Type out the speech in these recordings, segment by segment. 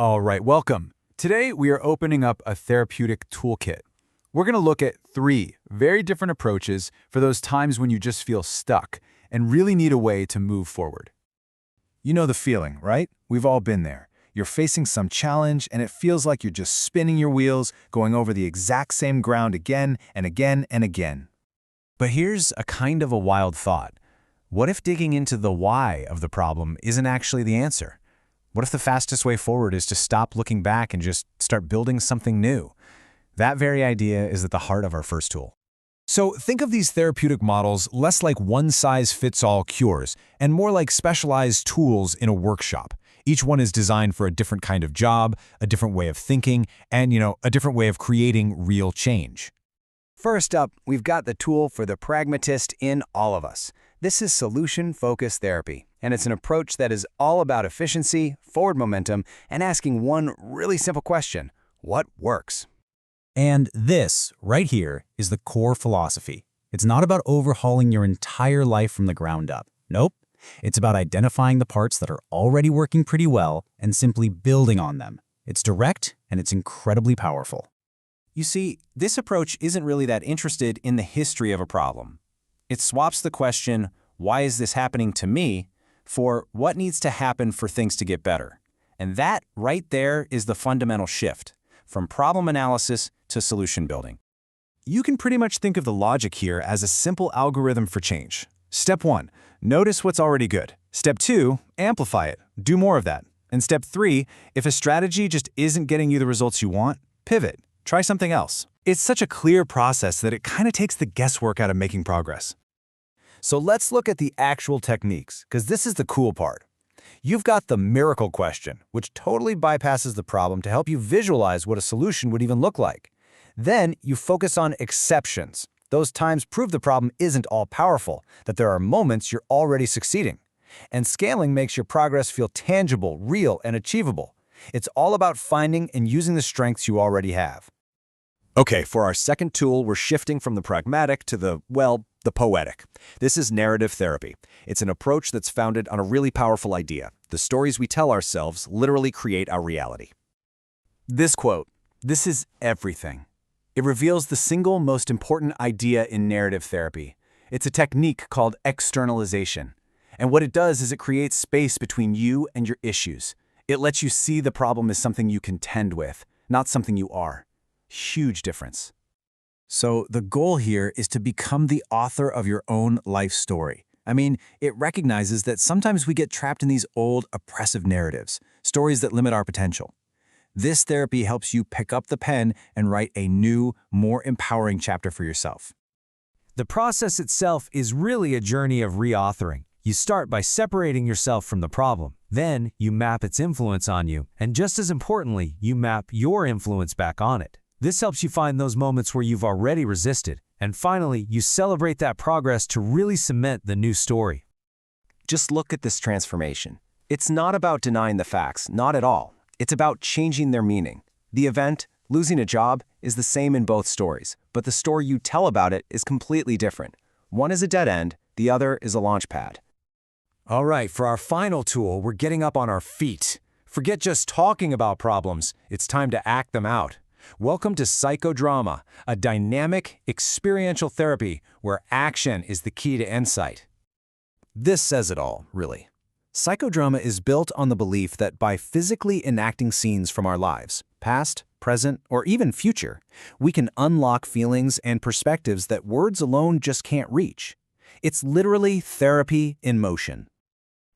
All right, welcome. Today we are opening up a therapeutic toolkit. We're going to look at 3 very different approaches for those times when you just feel stuck and really need a way to move forward. You know the feeling, right? We've all been there. You're facing some challenge and it feels like you're just spinning your wheels, going over the exact same ground again and again and again. But here's a kind of a wild thought. What if digging into the why of the problem isn't actually the answer? What if the fastest way forward is to stop looking back and just start building something new? That very idea is at the heart of our first tool. So think of these therapeutic models less like one-size-fits-all cures and more like specialized tools in a workshop. Each one is designed for a different kind of job, a different way of thinking, and, a different way of creating real change. First up, we've got the tool for the pragmatist in all of us. This is solution-focused therapy, and it's an approach that is all about efficiency, forward momentum, and asking one really simple question: what works? And this, right here, is the core philosophy. It's not about overhauling your entire life from the ground up. Nope. It's about identifying the parts that are already working pretty well and simply building on them. It's direct and it's incredibly powerful. You see, this approach isn't really that interested in the history of a problem. It swaps the question, why is this happening to me, for what needs to happen for things to get better. And that right there is the fundamental shift, from problem analysis to solution building. You can pretty much think of the logic here as a simple algorithm for change. Step 1, notice what's already good. Step 2, amplify it. Do more of that. And step 3, if a strategy just isn't getting you the results you want, pivot. Try something else. It's such a clear process that it kind of takes the guesswork out of making progress. So let's look at the actual techniques, because this is the cool part. You've got the miracle question, which totally bypasses the problem to help you visualize what a solution would even look like. Then you focus on exceptions. Those times prove the problem isn't all powerful, that there are moments you're already succeeding. And scaling makes your progress feel tangible, real, and achievable. It's all about finding and using the strengths you already have. Okay, for our second tool, we're shifting from the pragmatic to the poetic. This is narrative therapy. It's an approach that's founded on a really powerful idea. The stories we tell ourselves literally create our reality. This quote, "This is everything." It reveals the single most important idea in narrative therapy. It's a technique called externalization. And what it does is it creates space between you and your issues. It lets you see the problem as something you contend with, not something you are. Huge difference. So the goal here is to become the author of your own life story. It recognizes that sometimes we get trapped in these old, oppressive narratives, stories that limit our potential. This therapy helps you pick up the pen and write a new, more empowering chapter for yourself. The process itself is really a journey of reauthoring. You start by separating yourself from the problem. Then you map its influence on you, and just as importantly, you map your influence back on it. This helps you find those moments where you've already resisted, and finally, you celebrate that progress to really cement the new story. Just look at this transformation. It's not about denying the facts, not at all. It's about changing their meaning. The event, losing a job, is the same in both stories, but the story you tell about it is completely different. One is a dead end, the other is a launch pad. All right, for our final tool, we're getting up on our feet. Forget just talking about problems. It's time to act them out. Welcome to Psychodrama, a dynamic, experiential therapy where action is the key to insight. This says it all, really. Psychodrama is built on the belief that by physically enacting scenes from our lives, past, present, or even future, we can unlock feelings and perspectives that words alone just can't reach. It's literally therapy in motion.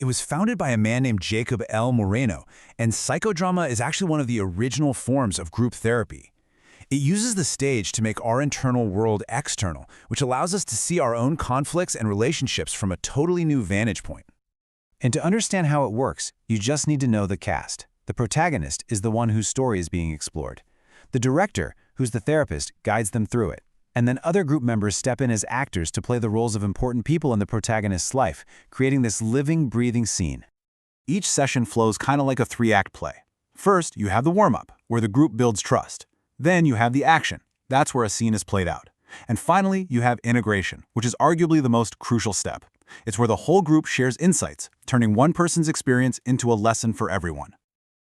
It was founded by a man named Jacob L. Moreno, and psychodrama is actually one of the original forms of group therapy. It uses the stage to make our internal world external, which allows us to see our own conflicts and relationships from a totally new vantage point. And to understand how it works, you just need to know the cast. The protagonist is the one whose story is being explored. The director, who's the therapist, guides them through it. And then other group members step in as actors to play the roles of important people in the protagonist's life, creating this living, breathing scene. Each session flows kind of like a 3-act play. First, you have the warm-up, where the group builds trust. Then you have the action. That's where a scene is played out. And finally, you have integration, which is arguably the most crucial step. It's where the whole group shares insights, turning one person's experience into a lesson for everyone.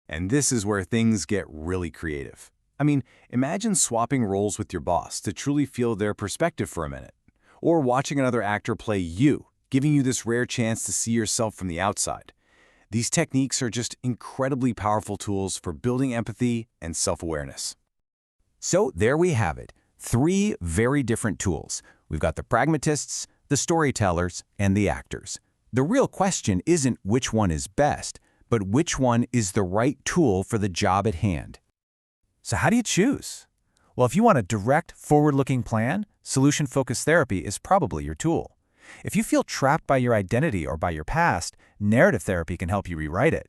And this is where things get really creative. I mean, imagine swapping roles with your boss to truly feel their perspective for a minute. Or watching another actor play you, giving you this rare chance to see yourself from the outside. These techniques are just incredibly powerful tools for building empathy and self-awareness. So there we have it. 3 very different tools. We've got the pragmatists, the storytellers, and the actors. The real question isn't which one is best, but which one is the right tool for the job at hand. So how do you choose? Well, if you want a direct, forward-looking plan, solution-focused therapy is probably your tool. If you feel trapped by your identity or by your past, narrative therapy can help you rewrite it.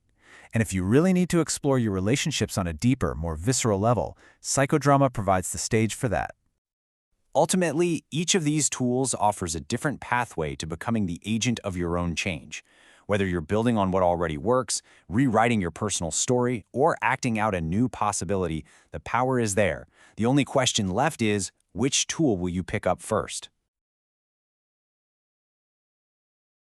And if you really need to explore your relationships on a deeper, more visceral level, psychodrama provides the stage for that. Ultimately, each of these tools offers a different pathway to becoming the agent of your own change. Whether you're building on what already works, rewriting your personal story, or acting out a new possibility, the power is there. The only question left is, which tool will you pick up first?